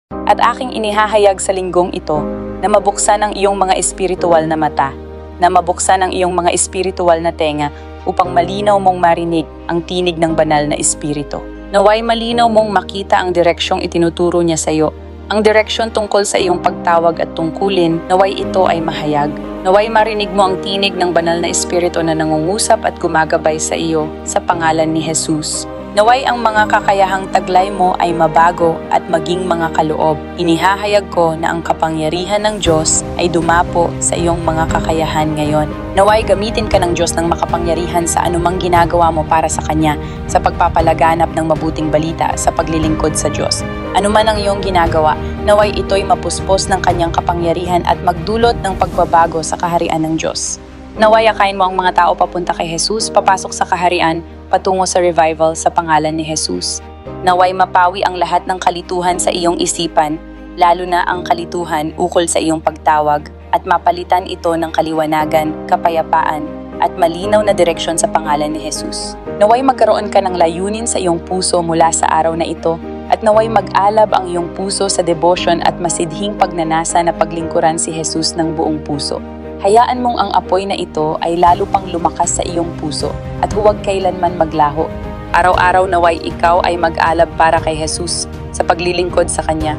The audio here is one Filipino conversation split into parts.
At aking inihahayag sa linggong ito na mabuksan ang iyong mga espiritual na mata, na mabuksan ang iyong mga espiritual na tenga upang malinaw mong marinig ang tinig ng banal na espiritu. Naway malinaw mong makita ang direksyong itinuturo niya sa iyo, ang direksyon tungkol sa iyong pagtawag at tungkulin. Naway ito ay mahayag. Naway marinig mo ang tinig ng banal na espiritu na nangungusap at gumagabay sa iyo sa pangalan ni Jesus. Naway ang mga kakayahang taglay mo ay mabago at maging mga kaloob. Inihahayag ko na ang kapangyarihan ng Diyos ay dumapo sa iyong mga kakayahan ngayon. Naway gamitin ka ng Diyos ng makapangyarihan sa anumang ginagawa mo para sa Kanya, sa pagpapalaganap ng mabuting balita, sa paglilingkod sa Diyos. Ano man ang iyong ginagawa, naway ito'y mapuspos ng Kanyang kapangyarihan at magdulot ng pagbabago sa kaharian ng Diyos. Naway akayin mo ang mga tao papunta kay Jesus, papasok sa kaharian, patungo sa revival sa pangalan ni Jesus. Naway mapawi ang lahat ng kalituhan sa iyong isipan, lalo na ang kalituhan ukol sa iyong pagtawag, at mapalitan ito ng kaliwanagan, kapayapaan, at malinaw na direksyon sa pangalan ni Jesus. Naway magkaroon ka ng layunin sa iyong puso mula sa araw na ito, at naway mag-alab ang iyong puso sa devotion at masidhing pagnanasa na paglingkuran si Jesus ng buong puso. Hayaan mong ang apoy na ito ay lalo pang lumakas sa iyong puso at huwag kailanman maglaho. Araw-araw naway ikaw ay mag-alab para kay Jesus sa paglilingkod sa Kanya.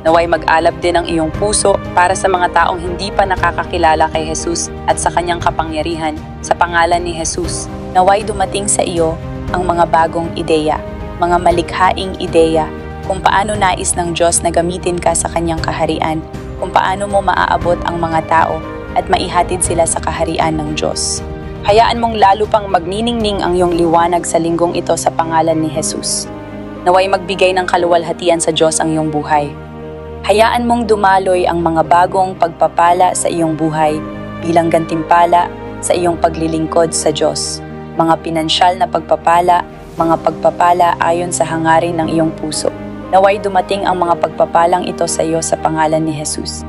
Naway mag-alab din ang iyong puso para sa mga taong hindi pa nakakakilala kay Jesus at sa Kanyang kapangyarihan sa pangalan ni Jesus. Naway dumating sa iyo ang mga bagong ideya, mga malikhaing ideya kung paano nais ng Diyos na gamitin ka sa Kanyang kaharian, kung paano mo maaabot ang mga tao at maihatid sila sa kaharian ng Diyos. Hayaan mong lalo pang magniningning ang iyong liwanag sa linggong ito sa pangalan ni Jesus. Naway magbigay ng kaluwalhatian sa Diyos ang iyong buhay. Hayaan mong dumaloy ang mga bagong pagpapala sa iyong buhay bilang gantimpala sa iyong paglilingkod sa Diyos. Mga pinansyal na pagpapala, mga pagpapala ayon sa hangarin ng iyong puso. Naway dumating ang mga pagpapalang ito sa iyo sa pangalan ni Jesus.